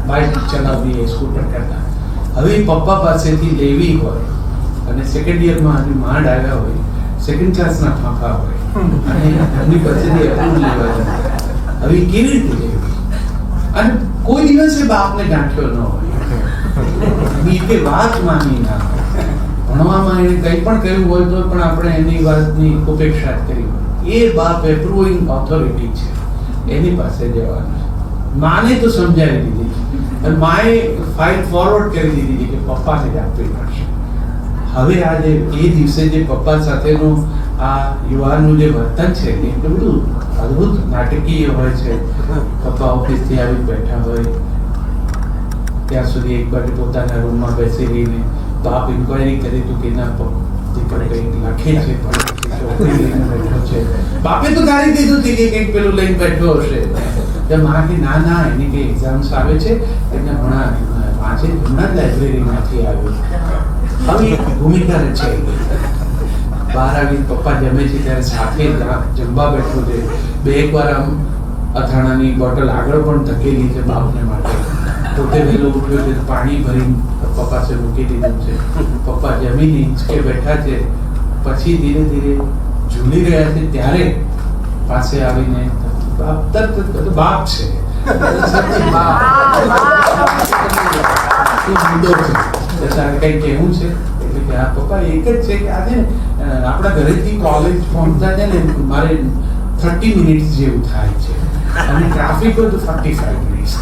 Bike ચલાવવી એ scooter કરતા. હવે પપ્પા પાસેથી લેવી હોય અને સેકન્ડ યરમાં હજુ માંડ આવ્યા હોય, સેકન્ડ ક્લાસના ફાંફા હોય અને એમની પાસેથી અપ્રૂવ લેવા જાય, હવે કેવી રીતે લેવી? અને કોઈ દિવસે બાપને ગાંઠ્યો ન હોય, કે વાત માની ના હોય, ભણવામાં એને કંઈ પણ કહ્યું હોય તો પણ આપણે એની વાતની ઉપેક્ષા કરી હોય, એ બાપ એપ્રુવિંગ ઓથોરિટી છે, એની પાસે જવાનું છે. માને તો સમજાવી દીધી અને માએ ફાઇલ ફોરવર્ડ કરી દીધી કે પપ્પાને જ આપવી પડશે. હવે આજે એ દિવસે જે પપ્પા સાથેનું આ યુવાનનું જે વર્તન છે એ એટલું બધું અદ્ભુત નાટકીય હોય છે. પપ્પા ઓફિસથી આવી બેઠા હોય ત્યાં સુધી એક બાજુ પોતાના રૂમમાં બેસી રહીને બાપ ઇન્ક્વાયરી કરી તો કે ના દીકરો કંઈક લખે છે પણ ચોપડી લઈને બેઠો છે. બાપે તો ગાળી દીધું હતી કે કંઈક પેલું લઈને બેઠો હશે. માં કે ના ના એની કઈ એક્ઝામ્સ આવે છે એટલે હમણાં વાંચે, હમણાં જ લાઇબ્રેરીમાંથી આવ્યું. હવે ભૂમિકા રચાઈ ગઈ. બહાર આવી પપ્પા જમે છે ત્યારે સાથે જમવા બેઠો છે. બે એક વાર આમ અથાણાની બોટલ આગળ પણ ધકેલી છે બાપને માટે. પોતે વહેલો ઉઠ્યો છે, પાણી ભરીને પપ્પા પાસે મૂકી દીધું છે. પપ્પા જમીને હિંચકે બેઠા છે, પછી ધીરે ધીરે ઝૂલી રહ્યા છે ત્યારે પાસે આવીને બાપ તરત બાપ છે કઈ કેવું છે એટલે કે આ પપ્પા એક જ છે કે આજે આપણા ઘરેથી કોલેજ પહોંચતા છે ને મારે 30 મિનિટ્સ જેવું થાય છે અને ટ્રાફિક હોય તો 45 મિનિટ્સ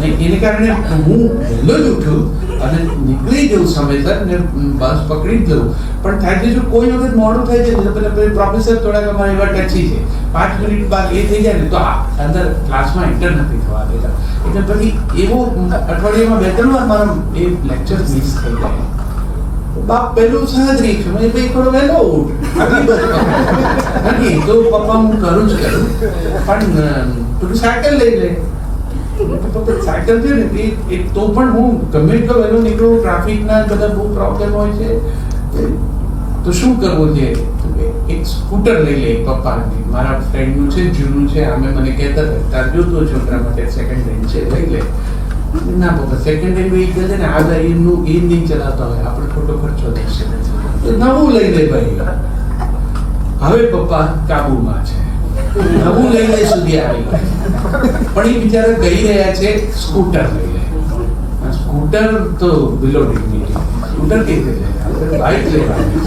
એને કારણે હું વહેલો જ ઉઠું અને નીકળી જઉં સમયસર ને બસ પકડી જ લઉં. પણ થાય છે જો કોઈ વખત મોડું થાય છે તો પેલા પ્રોફેસર થોડાક અમારા એવા ટચી છે, 5 મિનિટ બાદ એ થઈ જાય ને તો અંદર ક્લાસમાં એન્ટર નથી થવા દેતા. એટલે પછી એવું અઠવાડિયામાં 2-3 વાર મારા એ લેક્ચર મિસ થઈ જાય. બાપ પેલું સહજ રીત છે, ભાઈ થોડો વહેલો ઉઠ નથી તો પપ્પા હું કરું જ કરું પણ તું સાયકલ લઈ લે. સાયકલ છે ને એ તો પણ હું ગમે એટલો વહેલો નીકળું, ટ્રાફિકના બધા બહુ પ્રોબ્લેમ હોય છે તો શું કરવું છે? એક સ્કૂટર લઈ લે પપ્પાની. મારા ફ્રેન્ડનું છે, જૂનું છે, અમે મને કહેતા હતા તાર જોતો છોકરા માટે સેકન્ડ હેન્ડ છે લઈ લે. ના પપ્પા સેકન્ડ હેન્ડ વ્હીકલ છે ને આ એનું એ નહીં ચલાવતા હોય, આપણે ખોટો ખર્ચો થશે તો નવું લઈ લે ભાઈ. હવે પપ્પા કાબુમાં છે, નવું લઈ લે સુધી આવી ગયા પણ એ બિચારા કહી રહ્યા છે સ્કૂટર લઈ લે. સ્કૂટર તો બિલો ડિગ્નિટી, સ્કૂટર કેવી રીતે બાઇક લેવાની.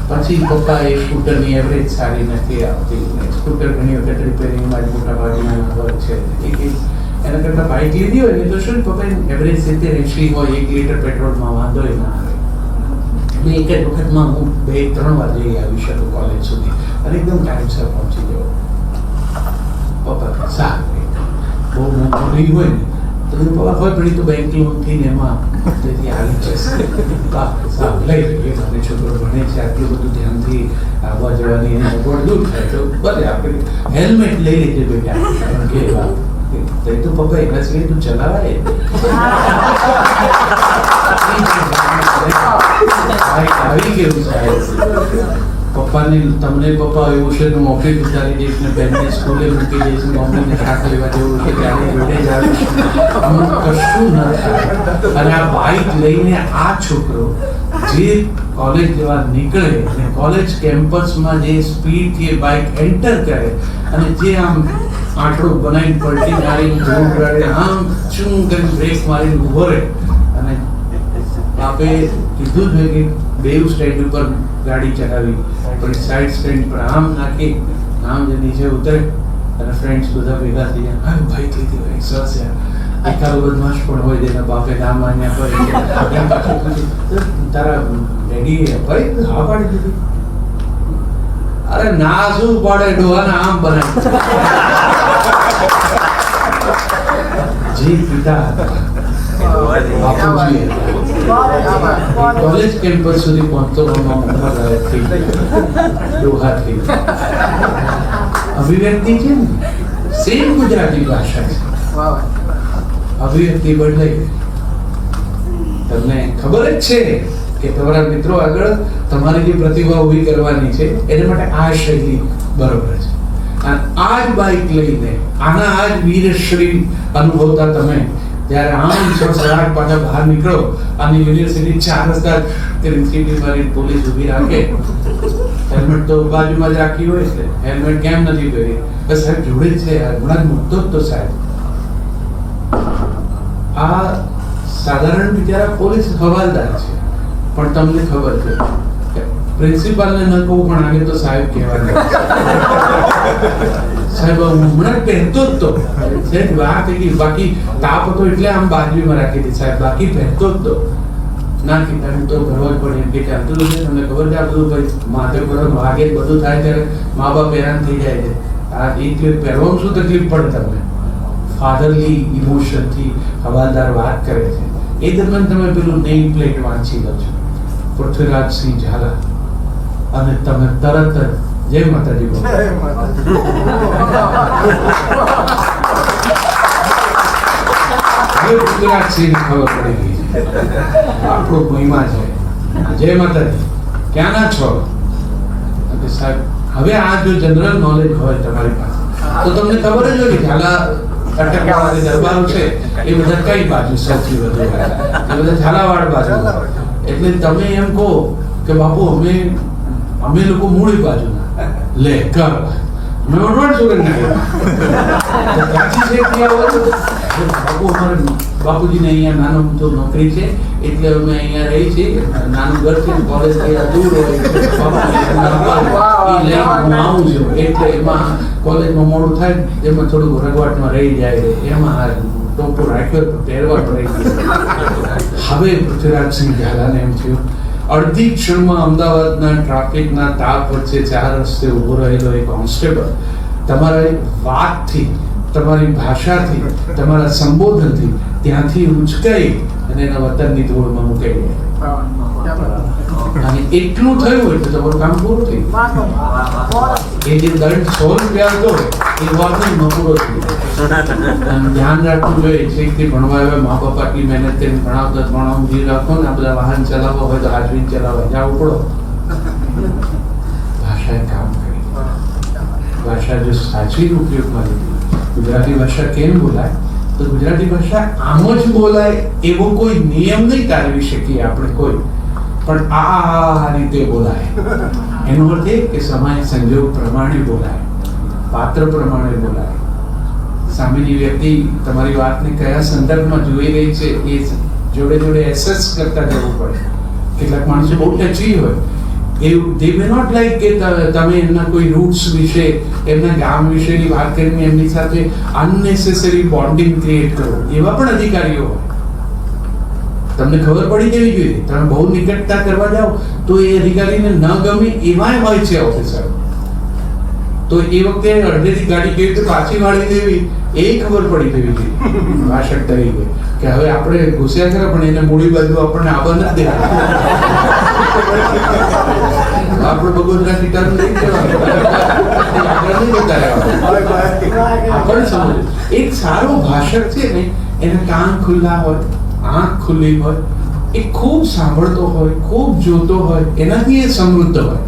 પછી પપ્પા એ સ્કૂટરની એવરેજ સારી નથી આવતી, સ્કૂટર ઘણી વખત રિપેરિંગમાં જ મોટા ભાગના હોય છે. એના કરતાં બાઇક લીધી હોય ને તો શું પપ્પા એવરેજ 70-80 હોય, 1 લીટર પેટ્રોલમાં વાંધો ના આવે. એક જ વખતમાં હું 2-3 વાર જઈ આવી શકું કોલેજ સુધી અને એકદમ ટાઈમસર પહોંચી જાઉં. પપ્પા સારું બહુ મોટી હોય ને તો પપ્પા હોય પણ તો બેંક લોનથી ને એમાં તેથી આવી જશે. સારું લઈ લઈએ, મને છોકરો ભણે છે, આટલું બધું ધ્યાનથી આવવા જવાની એની અગવડ દૂર થાય તો ભલે આપણે હેલ્મેટ લઈ લેજે બેટા. કે વાત તો પપ્પા એના સિવાય તું ચલાવાય આવી કેવું થાય. પપ્પાને તમને પપ્પા એવું છે હું ઓફિસ ઉતારી દઈશ ને બેનને સ્કૂલે મૂકી દઈશ ને મમ્મીને શાક લેવા જેવું છે ત્યારે જોડે જ આવીશ, કશું ન થાય. અને આ બાઇક લઈને આ છોકરો જે કોલેજ જવા નીકળે અને કોલેજ કેમ્પસમાં જે સ્પીડથી એ બાઇક એન્ટર કરે અને જે આમ આંટડું બનાવીને પલટી મારીને જોર કરે, આમ શું કરીને બ્રેક મારીને ઊભો રહે. અને બાપે કીધું છે કે બેવ સ્ટેન્ડ ઉપર ગાડી ચલાવી પણ સાઈડ સ્ટેન્ડ પર આમ નાખી આમ જે નીચે ઉતરે અને ફ્રેન્ડ્સ બધા ભેગા થઈ જાય, હા બાઇક લીધી હોય સરસ યાર. એકાદ બદમાશ પણ હોય જેના બાપે ના માન્યા હોય તારા ડેડી ભાઈ હા પાડી દીધી. અરે ના શું પાડે, ડોહાના આમ બનાવી. જે પિતા કોલેજ કેમ્પસ સુધી પહોંચતો અભિવ્યક્તિ છે ને સેમ ગુજરાતી ભાષા છે, અભિવ્યક્તિ બદલાઈ. તમને ખબર જ છે કે તમારા મિત્રો આગળ તમારી જે પ્રતિભા ઉભી કરવાની છે એને માટે આ શૈલી બરોબર છે. આ જ બાઇક લઈને આ જ વીરશ્રી અનુભવતા તમે જ્યારે આમ 6:30 પાછા બહાર નીકળો અને યુનિવર્સિટી 4 રસ્તા સીટી મારી પોલીસ ઊભી રાખે, હેલ્મેટ તો બાજુમાં જ રાખી હોય છે, હેલ્મેટ કેમ નથી પહેરી? બસ સાહેબ જોડે જ છે, હમણાં મૂકતો જ તો સાહેબ. આ સાધારણ બિચારા પોલીસ હવાલદાર છે, પણ તમને ખબર છે પ્રિન્સિપાલને ન કહું પણ આગે તો સાહેબ કહેવાય. સાહેબ હું હમણાં પહેરતો જ તો સાહેબ વાત થઈ, બાકી તાપ હતો એટલે આમ બાજુમાં રાખી હતી સાહેબ, બાકી પહેરતો જ તો ના કીધા હું તો ભરવા જ પડે એમ કે ચાલતું છે. તમને ખબર છે આ બધું ભાઈ માથે પર વાગે બધું થાય ત્યારે મા બાપ હેરાન થઈ જાય છે. આ એક પહેરવામાં શું તકલીફ પડે તમને? ફાધરલી ઇમોશનથી હવાલદાર વાત કરે છે, એ દરમિયાન તમે પેલું નેમ પ્લેટ વાંચી લો છો, પૃથ્વીરાજસિંહ ઝાલા, અને તમે તરત જ જય માતાજી બોલો. હવે પૃથ્વીરાજસિંહ ખબર પડી ગઈ છે આપણો મહિમા છે. જય માતાજી, ક્યાંના છો? સાહેબ હવે આ જો જનરલ નોલેજ હોય તમારી પાસે તો તમને ખબર જ હોય કે ઝાલા અટકવાવાળી દરબારો છે એ બધા કઈ બાજુ સૌથી વધુ હોય, એ બધા ઝાલાવાડ બાજુ. એટલે તમે એમ કહો કે બાપુ અમે લોકો મૂળી બાજુના લે કર મેં વડવાડ સુરત બાપુ અમારે બાપુજીને અહીંયા નાનો તો નોકરી છે એટલે અમે અહીંયા રહી છીએ, નાનું ઘર છે, કોલેજ દૂર હોય હું આવું છું એટલે એમાં કોલેજમાં મોડું થાય એમાં થોડુંક રગવાટમાં રહી જાય, એમાં ટોપો રાખ્યો પહેરવા પડે. હવે પૃથ્વીરાજસિંહ ઝાલાને એમ થયું અડધી ક્ષણમાં અમદાવાદના ટ્રાફિકના તાપ વચ્ચે 4 રસ્તે ઊભો રહેલો એક કોન્સ્ટેબલ તમારા વાતથી, તમારી ભાષાથી, તમારા સંબોધનથી ત્યાંથી ઉચકાઈ અને એના વતનની ધૂળમાં મુકાઈ ગયા. અને એટલું થયું એટલે તમારું કામ પૂરું થયું. એ જે દંડ 100 રૂપિયા હતો એ વાતનો પૂરો થયો. ધ્યાન રાખવું જોઈએ છે કે ભણવા આવ્યા મા બાપ આટલી મહેનત કરીને ભણાવતા ભણાવવું ધીરે રાખો ને. આ બધા વાહન ચલાવવા હોય તો હાજરી ચલાવવા જવું પડો. ભાષાએ કામ કરી, ભાષા જો સાચી ઉપયોગમાં લીધી. ગુજરાતી ભાષા કેમ બોલાય તો ગુજરાતી ભાષા આમ જ બોલાય એવો કોઈ નિયમ નહીં તારવી શકીએ આપણે કોઈ, પણ આ રીતે બોલાય. એનો અર્થ એ કે સમય સંજોગ પ્રમાણે બોલાય, પાત્ર પ્રમાણે બોલાય. સામેની વ્યક્તિ તમારી વાતને કયા સંદર્ભમાં જોઈ રહી છે એ જોડે જોડે એસેસ કરતા જવું પડે. કેટલાક માણસો બહુ ટચી હોય, they may not like કે તમે એમના કોઈ રૂટ્સ વિશે, એમના ગામ વિશેની વાત કરીને એમની સાથે અનનેસેસરી બોન્ડિંગ ક્રિએટ કરો. એવા પણ અધિકારીઓ હોય, તમને ખબર પડી જવી જોઈએ. તમે બહુ નિકટતા કરવા જાઓ તો એ અધિકારીને ન ગમે એવાય હોય છે ઓફિસર. તો એ વખતે અડધેથી ગાડી કેવી રીતે પાછી વાળી દેવી એ ખબર પડી જવી જોઈએ ભાષક તરીકે કે હવે આપણે ઘૂસ્યા કરે પણ એને મૂળી બાજુ આપણને આબા નથી દેવા. આપણે ભગવતના ટીટાનું નહીં કહેવાનું. એક સારો ભાષક છે ને એના કાન ખુલ્લા હોય, આંખ ખુલ્લી હોય, એ ખૂબ સાંભળતો હોય, ખૂબ જોતો હોય, એનાથી એ સમૃદ્ધ હોય.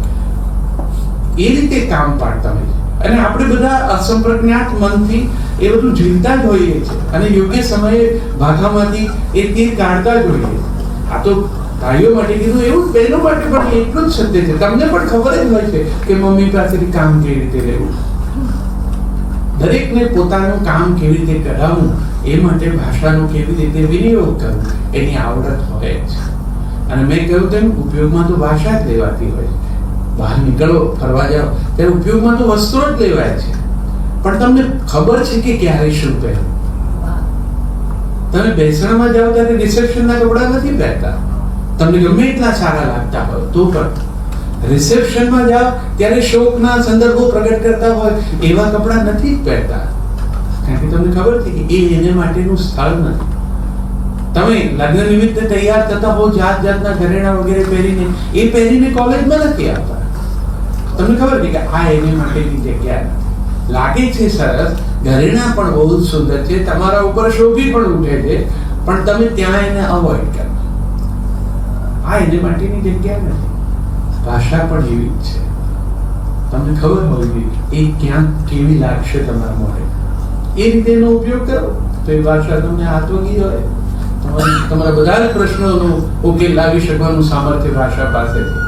એ રીતે કામ પાડતા હોય છે. અને આપણે બધા અસંપ્રજ્ઞાત મનથી એ બધું ઝીલતા જ હોઈએ છીએ અને યોગ્ય સમયે ભાષામાંથી એ તીર કાઢતા જ હોઈએ. આ તો ભાઈઓ માટે કીધું, એવું બહેનો માટે પણ એટલું જ સત્ય છે. તમને પણ ખબર જ હોય છે કે મમ્મી પાસેથી કામ કેવી રીતે લેવું, દરેકને પોતાનું કામ કેવી રીતે કરાવવું, એ માટે ભાષાનો કેવી રીતે વિનિયોગ કરવો એની આવડત હોય જ. અને મેં કહ્યું તેમ ઉપયોગમાં તો ભાષા જ લેવાતી હોય છે. બહાર નીકળો, ફરવા જાઓ ત્યારે ઉપયોગમાં તો વસ્ત્રો જ લેવાય છે, પણ તમને ખબર છે કે ક્યારે શું પહેરવું. તમે બેસણામાં જાઓ ત્યારે રિસેપ્શનના કપડા નથી પહેરતા, તમને ગમે એટલા સારા લાગતા હોય તો પણ. રિસેપ્શનમાં જાઓ ત્યારે શોકના સંદર્ભો પ્રગટ કરતા હોય એવા કપડા નથી પહેરતા, કારણ કે તમને ખબર છે કે એ એને માટેનું સ્થળ નથી. તમે લગ્ન નિમિત્તે તૈયાર થતા હો જાત જાતના ઘરેણા વગેરે પહેરીને, એ પહેરીને કોલેજમાં નથી આવતા. તમને ખબર છે કે આ એને માટેની જગ્યા નથી. લાગે છે સરસ, ઘરેણા પણ બહુ સુંદર છે, તમારા ઉપર શોભી પણ ઉઠે છે, પણ તમે ત્યાં એને અવોઇડ કરો. આ એને માટેની જગ્યા નથી. ભાષા પણ એવી જ છે. તમને ખબર હોવી જોઈએ એ ક્યાં કેવી લાગશે તમારા મોઢે. એ રીતે એનો ઉપયોગ કરો તો એ ભાષા તમને આત્મગી હોય. તમારા બધા જ પ્રશ્નોનો ઉકેલ લાવી શકવાનું સામર્થ્ય ભાષા પાસે છે.